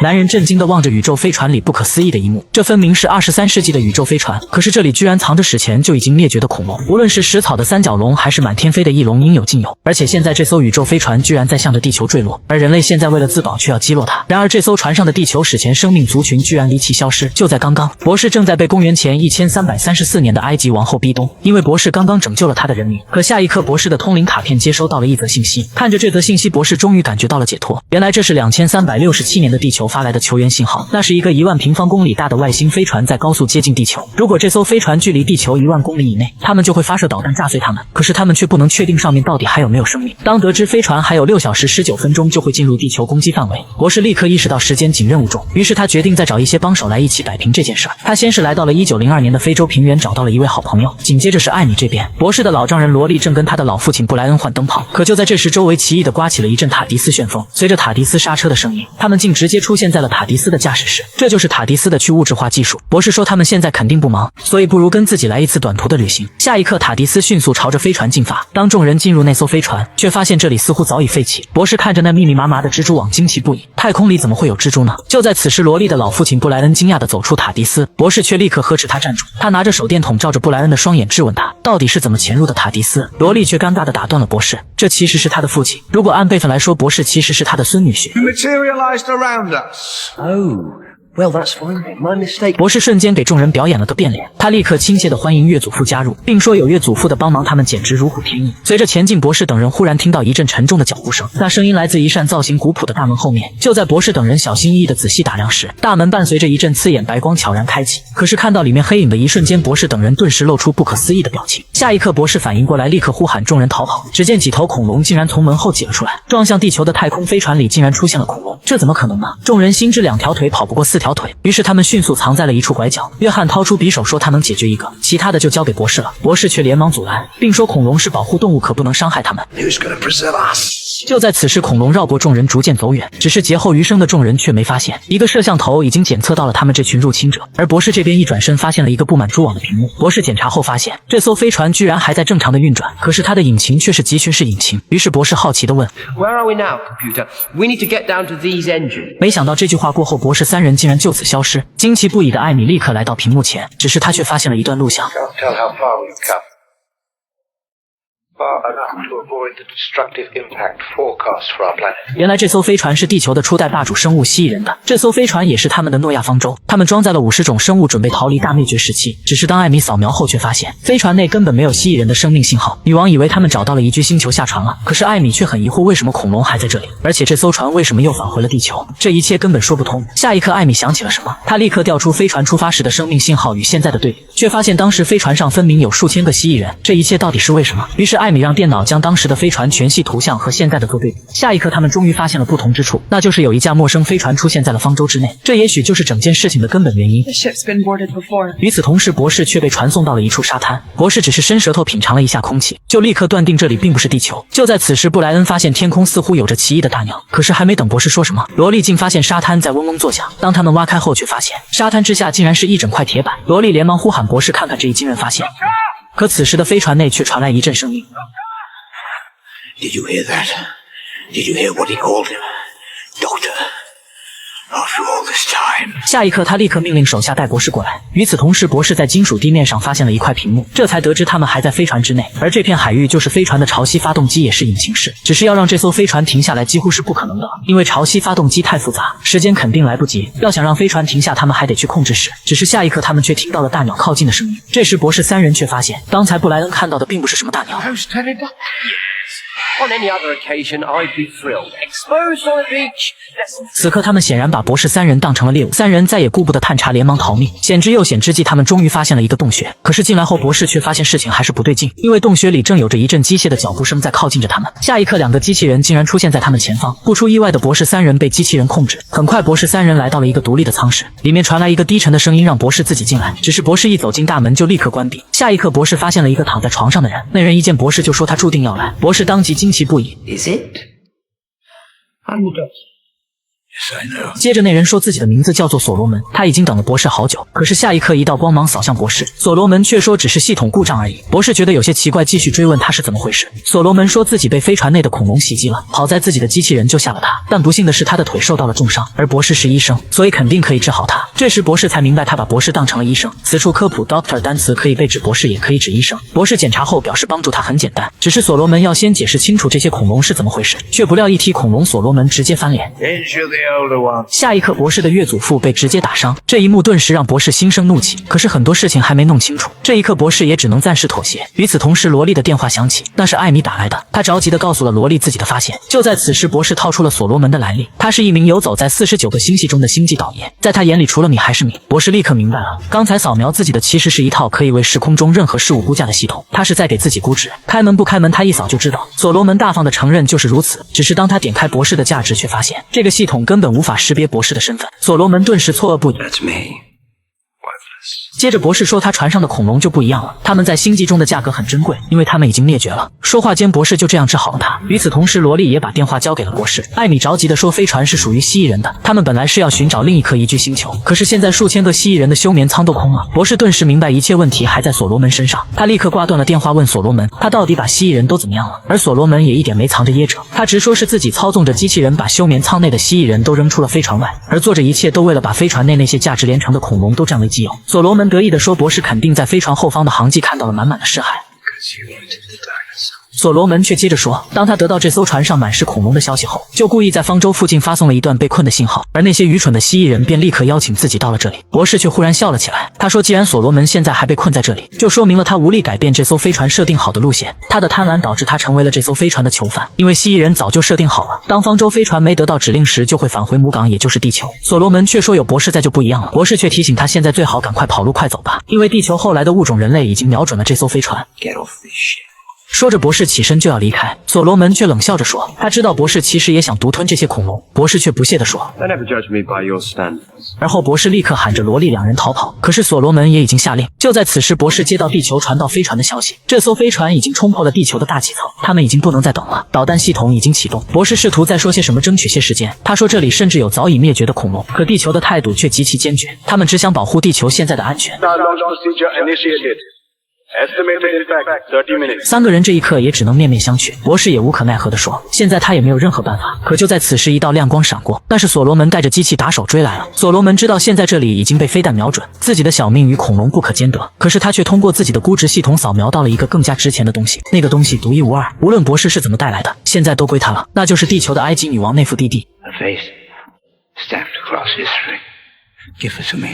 男人震惊地望着宇宙飞船里不可思议的一幕，这分明是23世纪的宇宙飞船，可是这里居然藏着史前就已经灭绝的恐龙，无论是食草的三角龙还是满天飞的翼龙，应有尽有。而且现在这艘宇宙飞船居然在向着地球坠落，而人类现在为了自保却要击落它。然而这艘船上的地球史前生命族群居然离奇消失。就在刚刚，博士正在被公元前1334年的埃及王后逼宫，因为博士刚刚拯救了他的人民。可下一刻，博士的通灵卡片接收到了一则信息，看着这则信息，博士终于感觉到了解脱。原来这是2367年的地球发来的求援信号，那是一个1万平方公里大的外星飞船在高速接近地球。如果这艘飞船距离地球1万公里以内，他们就会发射导弹炸碎他们。可是他们却不能确定上面到底还有没有生命。当得知飞船还有6小时19分钟就会进入地球攻击范围，博士立刻意识到时间紧任务重，于是他决定再找一些帮手来一起摆平这件事儿。他先是来到了1902年的非洲平原，找到了一位好朋友，紧接着是艾米这边，博士的老丈人罗莉正跟他的老父亲布莱恩换灯泡。可就在这时，周围奇异的刮起了一阵塔迪斯旋风，随着塔迪斯刹车的声音，他们竟直接出现在了塔迪斯的驾驶室。这就是塔迪斯的去物质化技术。博士说他们现在肯定不忙，所以不如跟自己来一次短途的旅行。下一刻，塔迪斯迅速朝着飞船进发。当众人进入那艘飞船，却发现这里似乎早已废弃。博士看着那密密麻麻的蜘蛛网，惊奇不已。太空里怎么会有蜘蛛呢？就在此时，罗莉的老父亲布莱恩惊讶地走出塔迪斯，博士却立刻呵斥他站住。他拿着手电筒照着布莱恩的双眼，质问他到底是怎么潜入的塔迪斯。罗莉却尴尬地打断了博士，这其实是他的父亲。如果按辈分来说，博士其实是他的孙女婿。Well, that's fine. My mistake. 博士瞬间给众人表演了个变脸，他立刻亲切地欢迎岳祖父加入，并说有岳祖父的帮忙，他们简直如虎添翼。随着前进，博士等人忽然听到一阵沉重的脚步声，那声音来自一扇造型古朴的大门后面。就在博士等人小心翼翼地仔细打量时，大门伴随着一阵刺眼白光悄然开启。可是看到里面黑影的一瞬间，博士等人顿时露出不可思议的表情。下一刻，博士反应过来，立刻呼喊众人逃跑。只见几头恐龙竟然从门后挤了出来，撞向地球的太空飞船里竟然出现了恐龙，这怎么可能呢？众人心知2条腿跑不过4条腿，于是他们迅速藏在了一处拐角。约翰掏出匕首说他能解决一个，其他的就交给博士了。博士却连忙阻拦，并说恐龙是保护动物，可不能伤害他们。就在此时，恐龙绕过众人逐渐走远，只是劫后余生的众人却没发现，一个摄像头已经检测到了他们这群入侵者。而博士这边一转身发现了一个布满蛛网的屏幕，博士检查后发现这艘飞船居然还在正常的运转，可是它的引擎却是集群式引擎。于是博士好奇地问 Where are we now, computer? We need to get down to these engines. 没想到这句话过后，博士3人竟然就此消失。惊奇不已的艾米立刻来到屏幕前，只是他却发现了一段录像。Can't tell how far we've come. Far enough to avoid the destructive impact forecast for our planet. 原来这艘飞船是地球的初代霸主生物蜥蜴人的，这艘飞船也是他们的诺亚方舟，他们装载了50种生物，准备逃离大灭绝时期。只是当艾米扫描后，却发现飞船内根本没有蜥蜴人的生命信号。女王以为他们找到了宜居星球下船了，可是艾米却很疑惑，为什么恐龙还在这里，而且这艘船为什么又返回了地球？这一切根本说不通。下一刻，艾米想起了什么，她立刻调出飞船出发时的生命信号与现在的对比，却发现当时飞船上分明有数千个蜥蜴人，这一切到底是为什么？于是艾米让电脑将当时的飞船全系图像和现在的做对比。下一刻，他们终于发现了不同之处，那就是有一架陌生飞船出现在了方舟之内，这也许就是整件事情的根本原因。 The ship's been boarded before. 与此同时，博士却被传送到了一处沙滩。博士只是伸舌头品尝了一下空气，就立刻断定这里并不是地球。就在此时，布莱恩发现天空似乎有着奇异的大鸟，可是还没等博士说什么，罗莉竟发现沙滩在嗡嗡作响。当他们挖开后，却发现沙滩之下竟然是一整块铁板。罗莉连忙呼喊博士看看这一惊人发现，可此时的飞船内却传来一阵声音。 Did you hear that? Did you hear what he called him? Doctor. After all this time. 下一刻，他立刻命令手下带博士过来。与此同时，博士在金属地面上发现了一块屏幕，这才得知他们还在飞船之内，而这片海域就是飞船的潮汐发动机，也是引擎室。只是要让这艘飞船停下来几乎是不可能的，因为潮汐发动机太复杂，时间肯定来不及。要想让飞船停下，他们还得去控制室。只是下一刻，他们却听到了大鸟靠近的声音。这时，博士3人却发现，刚才布莱恩看到的并不是什么大鸟。 On any other occasion, I'd be thrilled. Exposed on the beach. 此刻，他们显然把博士3人当成了猎物，3人再也顾不得探查，连忙逃命。险之又险之际，他们终于发现了一个洞穴。可是进来后，博士却发现事情还是不对劲，因为洞穴里正有着一阵机械的脚步声在靠近着他们。下一刻，2个机器人竟然出现在他们前方。不出意外的，博士3人被机器人控制。很快，博士3人来到了一个独立的舱室，里面传来一个低沉的声音，让博士自己进来。只是博士一走进大门就立刻关闭。下一刻，博士发现了一个躺在床上的人，那人一见博士就说他注定要来。博士当即惊奇不已。 Is it? I'm the doctor. Yes, I know. 接着那人说自己的名字叫做所罗门，他已经等了博士好久。可是下一刻一道光芒扫向博士，所罗门却说只是系统故障而已。博士觉得有些奇怪，继续追问他是怎么回事。所罗门说自己被飞船内的恐龙袭击了，好在自己的机器人救下了他，但不幸的是他的腿受到了重伤，而博士是医生，所以肯定可以治好他。这时博士才明白他把博士当成了医生。此处科普 Doctor 单词可以被指博士，也可以指医生。博士检查后表示帮助他很简单，只是所罗门要先解释清楚这些恐龙是怎么回事，却不料一提恐龙，所罗门直接翻脸。Ain't you the older one? 下一刻博士的岳祖父被直接打伤，这一幕顿时让博士心生怒气。可是很多事情还没弄清楚，这一刻博士也只能暂时妥协。与此同时，萝莉的电话响起，那是艾米打来的。他着急地告诉了萝莉自己的发现。就在此时，博士套出了所罗门的来历，他是一名游走在49个星系中的星际导演，在他眼里除了米还是米。博士立刻明白了，刚才扫描自己的其实是一套可以为时空中任何事物估价的系统，他是在给自己估值，开门不开门他一扫就知道。所罗门大方地承认就是如此，只是当他点开博士的价值，却发现这个系统根本无法识别博士的身份。所罗门顿时错愕不已。 That's me. Worthless. 接着博士说他船上的恐龙就不一样了，他们在星际中的价格很珍贵，因为他们已经灭绝了。说话间博士就这样治好了他。与此同时，萝莉也把电话交给了博士。艾米着急地说飞船是属于蜥蜴人的，他们本来是要寻找另一颗宜居星球，可是现在数千个蜥蜴人的休眠舱都空了。博士顿时明白一切问题还在所罗门身上，他立刻挂断了电话，问所罗门他到底把蜥蜴人都怎么样了。而所罗门也一点没藏着掖着，他直说是自己操纵着机器人把休眠舱内的蜥蜴人都扔出了飞船外，而做这一切都为了把飞船内那些价值连城的恐龙都占为己有。所罗门得意地说博士肯定在飞船后方的航迹看到了满满的尸骸。 Because you wanted the dinosaur. 所罗门却接着说，当他得到这艘船上满是恐龙的消息后，就故意在方舟附近发送了一段被困的信号，而那些愚蠢的蜥蜴人便立刻邀请自己到了这里。博士却忽然笑了起来，他说既然所罗门现在还被困在这里，就说明了他无力改变这艘飞船设定好的路线，他的贪婪导致他成为了这艘飞船的囚犯，因为蜥蜴人早就设定好了，当方舟飞船没得到指令时就会返回母港，也就是地球。所罗门却说有博士在就不一样了，博士却提醒他现在最好赶快跑路快走吧，因为地球后来的物种人类已经瞄准了这艘飞船。 Get off this shit. 说着，博士起身就要离开，所罗门却冷笑着说：“他知道博士其实也想独吞这些恐龙。”博士却不屑地说 Don't ever judge me by your standards. 而后博士立刻喊着萝莉两人逃跑，可是所罗门也已经下令。就在此时，博士接到地球传到飞船的消息，这艘飞船已经冲破了地球的大气层，他们已经不能再等了，导弹系统已经启动。博士试图再说些什么，争取些时间。他说这里甚至有早已灭绝的恐龙，可地球的态度却极其坚决，他们只想保护地球现在的安全。 Launch procedure initiated. Estimated impact 30 minutes. 三个人这一刻也只能面面相觑，博士也无可奈何地说，现在他也没有任何办法。可就在此时，一道亮光闪过，那是所罗门带着机器打手追来了。所罗门知道现在这里已经被飞弹瞄准，自己的小命与恐龙不可兼得，可是他却通过自己的估值系统扫描到了一个更加值钱的东西，那个东西独一无二，无论博士是怎么带来的，现在都归他了，那就是地球的埃及女王内弗蒂蒂。 A face stamped across history. Give it to me,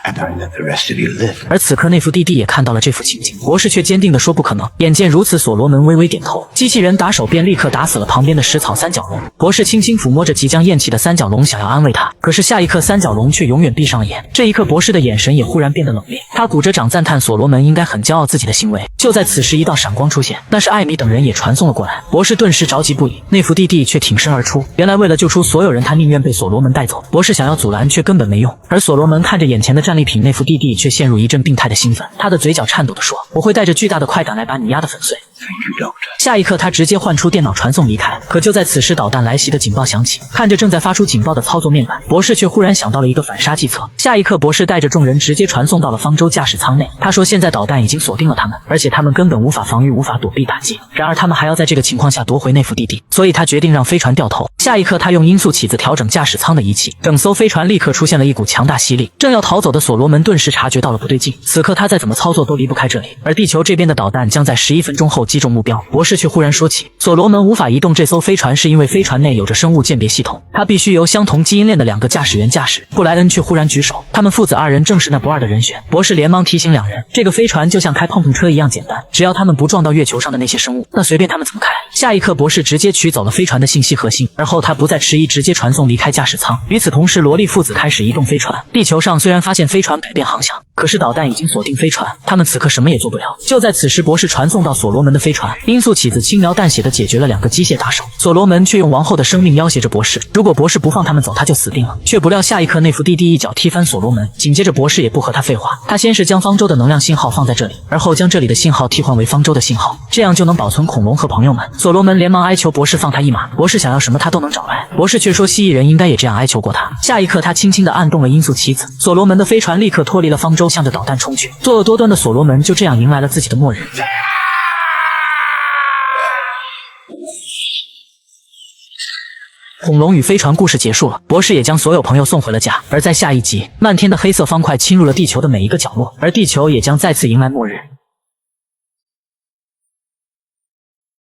and I'll let the rest of you live. 而此刻内弗蒂蒂也看到了这幅情景，博士却坚定地说不可能。眼见如此，所罗门微微点头，机器人打手便立刻打死了旁边的食草三角龙。博士轻轻抚摸着即将咽气的三角龙，想要安慰他，可是下一刻三角龙却永远闭上了眼。这一刻，博士的眼神也忽然变得冷冽，他鼓着掌赞叹所罗门应该很骄傲自己的行为。就在此时，一道闪光出现，那是艾米等人也传送了过来。博士顿时着急不已，内弗蒂蒂却挺身而出。原来为了救出所有人，他宁愿被所罗门带走。博士想要阻拦，却根本没用。而所罗门看着眼前的战利品，内弗蒂蒂却陷入一阵病态的兴奋，他的嘴角颤抖地说：“我会带着巨大的快感来把你压得粉碎。” Thank you, Doctor. 下一刻，他直接唤出电脑传送离开。可就在此时，导弹来袭的警报响起。看着正在发出警报的操作面板，博士却忽然想到了一个反杀计策。下一刻，博士带着众人直接传送到了方舟驾驶舱内。他说：“现在导弹已经锁定了他们，而且他们根本无法防御，无法躲避打击。然而，他们还要在这个情况下夺回内弗蒂蒂，所以他决定让飞船掉头。”下一刻，他用音速起子调整驾驶舱的仪器，整艘飞船立刻出现了一股强大吸力。正要逃走的所罗门顿时察觉到了不对劲，此刻他再怎么操作都离不开这里。而地球这边的导弹将在11分钟后击中目标。博士却忽然说起，所罗门无法移动这艘飞船是因为飞船内有着生物鉴别系统，他必须由相同基因链的2个驾驶员驾驶。布莱恩却忽然举手，他们父子2人正是那不二的人选。博士连忙提醒2人，这个飞船就像开碰碰车一样简单，只要他们不撞到月球上的那些生物，那随便他们怎么开。下一刻，博士直接取走了飞船的信息核心，而后他不再迟疑，直接传送离开驾驶舱。与此同时，罗莉父子开始移动飞船。地球上虽然发现飞船改变航向，可是导弹已经锁定飞船，他们此刻什么也做不了。就在此时，博士传送到所罗门的飞船，音速起子轻描淡写的解决了2个机械打手，所罗门却用王后的生命要挟着博士，如果博士不放他们走，他就死定了。却不料下一刻，内弗蒂蒂一脚踢翻所罗门，紧接着博士也不和他废话，他先是将方舟的能量信号放在这里，而后将这里的信号替换为方舟的信号，这样就能保存恐龙和朋友们。所罗门连忙哀求博士放他一马，博士想要什么他都能找来，博士却说蜥蜴人应该也这样哀求过他。下一刻，他轻轻地按动了音速棋子，所罗门的飞船立刻脱离了方舟，向着导弹冲去。作恶多端的所罗门就这样迎来了自己的末日。恐龙与飞船故事结束了，博士也将所有朋友送回了家。而在下一集，漫天的黑色方块侵入了地球的每一个角落，而地球也将再次迎来末日。